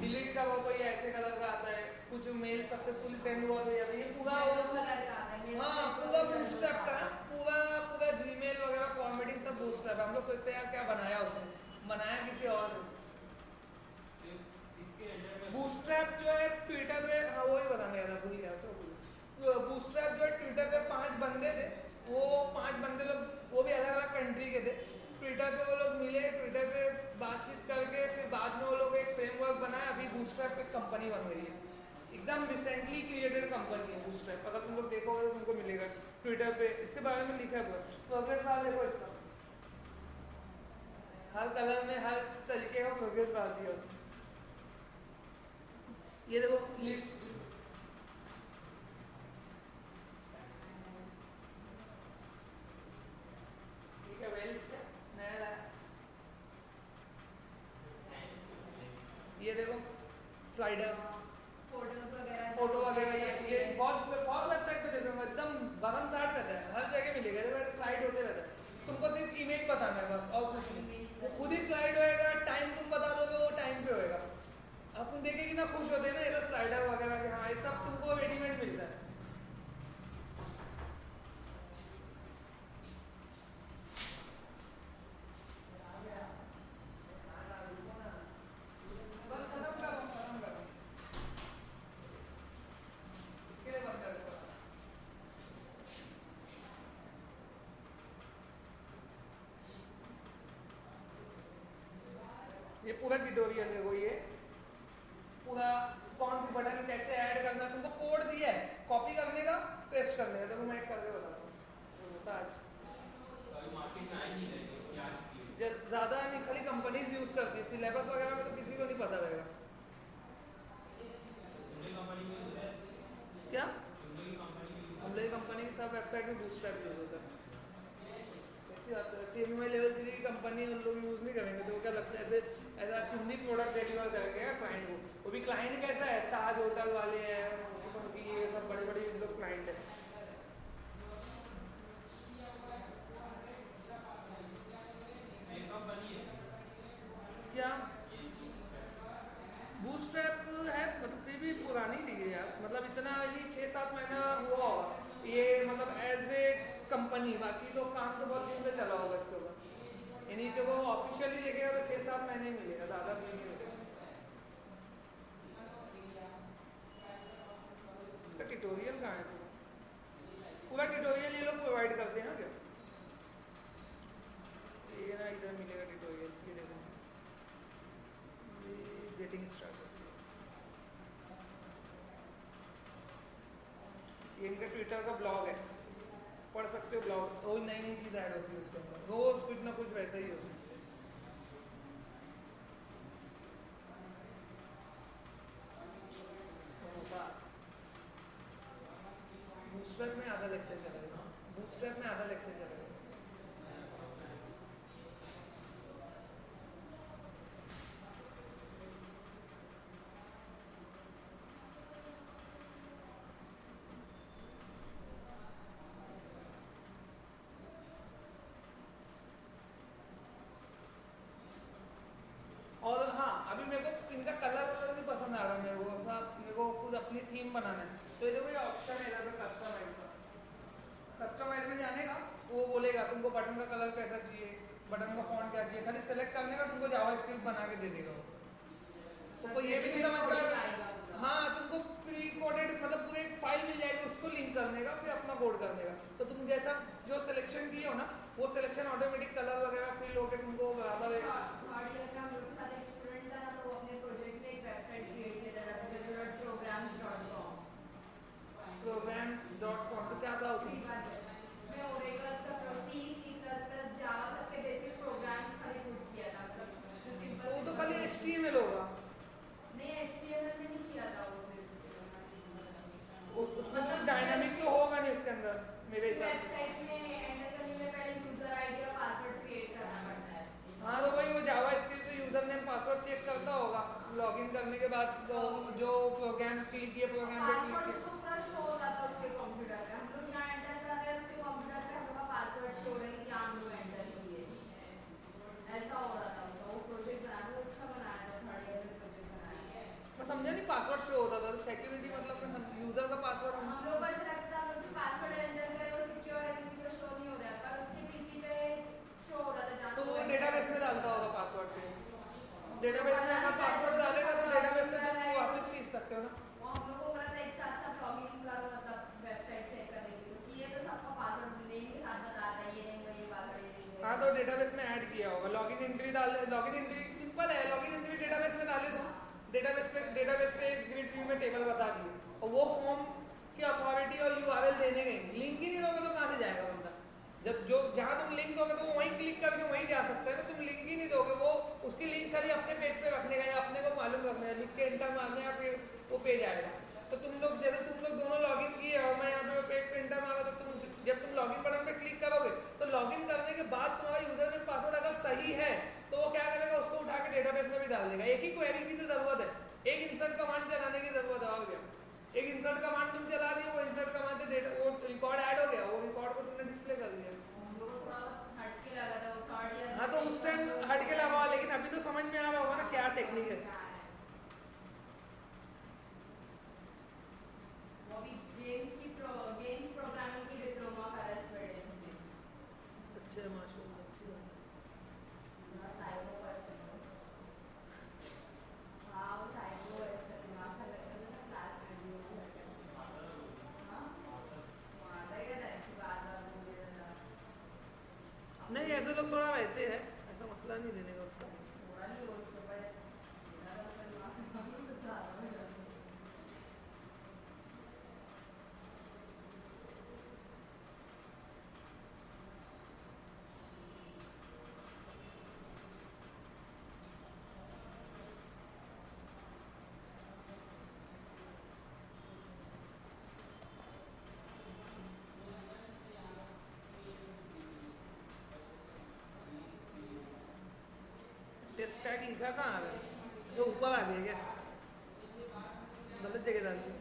A: डिलीट का वो कोई ऐसे कलर का आता है, कुछ मेल सक्सेसफुली सेंड हुआ तो ये पूरा वो, हाँ पूरा बूटस्ट्रैप का, पूरा पूरा जीमेल वगैरह फॉर्मेटिंग सब बूटस्ट्रैप है। हम लोग सोचते हैं यार क्या बनाया उसने, बनाया किसी और ने। बूटस्ट्रैप जो है ट्विटर पे, हाँ वही बताने गया था, भूल गया तो। बूटस्ट्रैप जो है ट्विटर पे 5 बंदे थे, वो 5 बंदे लोग, वो भी अलग अलग कंट्री के थे। ट्विटर पे वो लोग मिले, ट्विटर पे बातचीत करके फिर बाद में वो लोग एक फ्रेमवर्क बनाया, अभी बूटस्ट्रैप एक कंपनी बन गई है, एकदम रिसेंटली क्रिएटेड कंपनी है बूटस्ट्रैप। अगर तुम लोग देखोगे तो तुमको मिलेगा ट्विटर पे, इसके बारे में लिखा हुआ है। प्रोग्रेस बार देखो इसका, हर कलर में हर तरीके का प्रोग्रेस बार दिया उसने। ये देखो लिस्ट, ठीक है वेल्स नया लाया। ये देखो स्लाइडर्स, फोटो वगैरह, ये बहुत बहुत वेबसाइट पे देखो एकदम बगम साठ रहता है, हर जगह मिलेगा, स्लाइड होते रहता है। तुमको सिर्फ इमेज बताना है बस, और कुछ नहीं, वो खुद ही स्लाइड होएगा, टाइम तुम बता दोगे वो टाइम पे होएगा। अब तुम देखे कितना खुश होते हैं ना ये तो स्लाइडर वगैरह के, हाँ ये सब तुमको रेडीमेड मिलता है। ये पूरा ट्यूटोरियल देखो, ये पूरा कौन सी बटन कैसे ऐड करना, तुमको कोड दिया है कॉपी करने का, पेस्ट करने का। देखो मैं एक करके बताता हूँ, होता आज ज़्यादा नहीं, खाली कंपनीज यूज़ करती है, सिलेबस वगैरह में तो किसी को नहीं पता रहेगा। क्या हम लोग कंपनी की सब वेबसाइट में बूटस्ट्रैप यूज़ होता है, CMMI लेवल 3 की कंपनी उन लोग यूज़ नहीं करेंगे, तो क्या लगता है ऐसे ऐसा चुन्नी प्रोडक्ट डिलीवर करेंगे क्लाइंट को। वो भी क्लाइंट कैसा है, ताज होटल वाले हैं, उनकी ये सब बड़े बड़े इनके क्लाइंट है। क्या बूटस्ट्रैप है, मतलब फिर भी पुरानी दी है यार, मतलब इतना यदि 6-7 महीना हुआ होगा ये, मतलब एज ए कंपनी, बाकी तो काम तो बहुत दिन से चला होगा इसके ऊपर, यानी तो वो ऑफिशियली देखेगा तो 6-7 महीने ही मिलेगा, ज़्यादा दिन नहीं मिलेगा। इसका ट्यूटोरियल कहाँ है, पूरा ट्यूटोरियल ये लोग प्रोवाइड करते हैं ना क्या, ये ना इधर मिलेगा ट्यूटोरियल, ये देखो गेटिंग स्टार्टेड, ये इनका ट्विटर का ब्लॉग है, पढ़ सकते हो ब्लॉग, रोज नई नई चीज़ ऐड होती है उसके अंदर, रोज कुछ ना कुछ रहता ही है उसमें। लेक्चर चलेगा, बूस्टरैप में आधा लेक्चर चलेगा। और हाँ, अभी मेरे को इनका कलर वलर भी पसंद आ रहा है, मेरे को खुद अपनी थीम बनाना है। तो ये देखो ये ऑप्शन है इधर पे कस्टमाइज का, कस्टमाइज में जाने का वो बोलेगा तुमको बटन का कलर कैसा चाहिए, बटन का फॉन्ट क्या चाहिए, खाली सेलेक्ट करने का तुमको जावास्क्रिप्ट बना के दे देगा। तुमको ये भी नहीं समझ पाएगा, हाँ तुमको प्री कोडेड मतलब पूरे एक फाइल मिल जाएगी, उसको लिंक करने का, फिर अपना कोड करने का। तो तुम जैसा जो सिलेक्शन किए हो ना, वो सिलेक्शन ऑटोमेटिक कलर वगैरह फिल होके तुमको बराबर programs.com तो क्या था उसमें? वो तो खाली HTML होगा, उसमें तो डायनामिक तो होगा नहीं उसके अंदर मेरे हिसाब से। हाँ तो वही वो JavaScript user name password check करता होगा लॉगिन करने के बाद, तो जो प्रोग्राम क्लिक किए प्रोग्राम पे क्लिक किए मैं समझा नहीं, पासवर्ड शो होता था सिक्योरिटी मतलब यूजर का पासवर्ड
B: हम लोग ऐसे लगता है जो पासवर्ड एंटर करे वो सिक्योर है, किसी को शो नहीं हो रहा है, पर उसके पीसी पे शो हो रहा था।
A: तो वो डेटाबेस में डालता होगा पासवर्ड पे, डेटाबेस में अगर पासवर्ड डालेगा तो डेटाबेस से तुम वापस खींच सकते हो ना।
B: वो हम लोग को बोला था एक साथ साथ लॉगिन करो, मतलब वेबसाइट चेक करने के लिए, कि ये तो सबका पासवर्ड नेम के साथ बताता है, ये नहीं ये पासवर्ड।
A: हाँ तो डेटाबेस में ऐड किया होगा, लॉगिन एंट्री डाल, लॉगिन एंट्री सिंपल है, लॉगिन एंट्री डेटाबेस में डाले तो डेटाबेस पे ग्रिड व्यू में टेबल बता दिए, और वो फॉर्म की अथॉरिटी और यूआरएल देने गए, लिंक ही नहीं दोगे तो कहाँ से जाएगा बंदा? जब जो जहाँ तुम लिंक दोगे तो वो वहीं क्लिक करके वहीं जा सकता है ना, तुम लिंक ही नहीं दोगे, वो उसकी लिंक खाली अपने पेज पे रखने का या अपने को मालूम रखने का, लिख के एंटर मारने या फिर वो पेज आएगा। तो तुम लोग जैसे तुम लोग दोनों लॉगिन किए और मैं यहाँ पे पेज पे एंटर मारा, तो तुम जब तुम लॉगिन बटन पे क्लिक करोगे तो लॉगिन करने के बाद तुम्हारा यूजर नेम पासवर्ड अगर सही है तो वो क्या करेगा, उसको उठा के डेटाबेस में भी डाल देगा। एक ही क्वेरी की तो जरूरत है, एक इंसर्ट कमांड चलाने की जरूरत है, और क्या, एक इंसर्ट कमांड तुम चला दिए, वो इंसर्ट कमांड से डेटा वो रिकॉर्ड ऐड हो गया, वो रिकॉर्ड को तुमने डिस्प्ले कर दिया। हाँ तो उस टाइम हट के लगा, लेकिन अभी तो समझ में आ रहा होगा ना क्या टेक्निक है। अच्छा माशाल्लाह, अच्छी बात है। नहीं ऐसे लोग थोड़ा रहते हैं, ऐसा मसला नहीं देने का उसका। टेस्ट टैग लिखा कहाँ है? जो ऊपर आ गया क्या? गलत जगह डाल दी।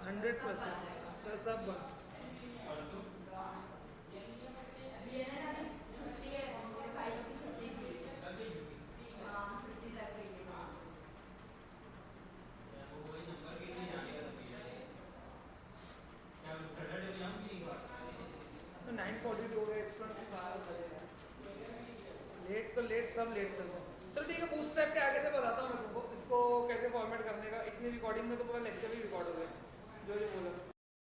A: 100% कल सब बंद। तो 9:42 हो गए, रेस्टोरेंट बाहर चलेगा, लेट तो लेट, सब लेट चल रहे हैं। चलो ठीक है, बूटस्ट्रैप के आगे से बताता हूँ मैं तुमको इसको कैसे फॉर्मेट करने का। इतनी रिकॉर्डिंग में तो पूरा लेक्चर भी रिकॉर्ड हो गया जो बोला।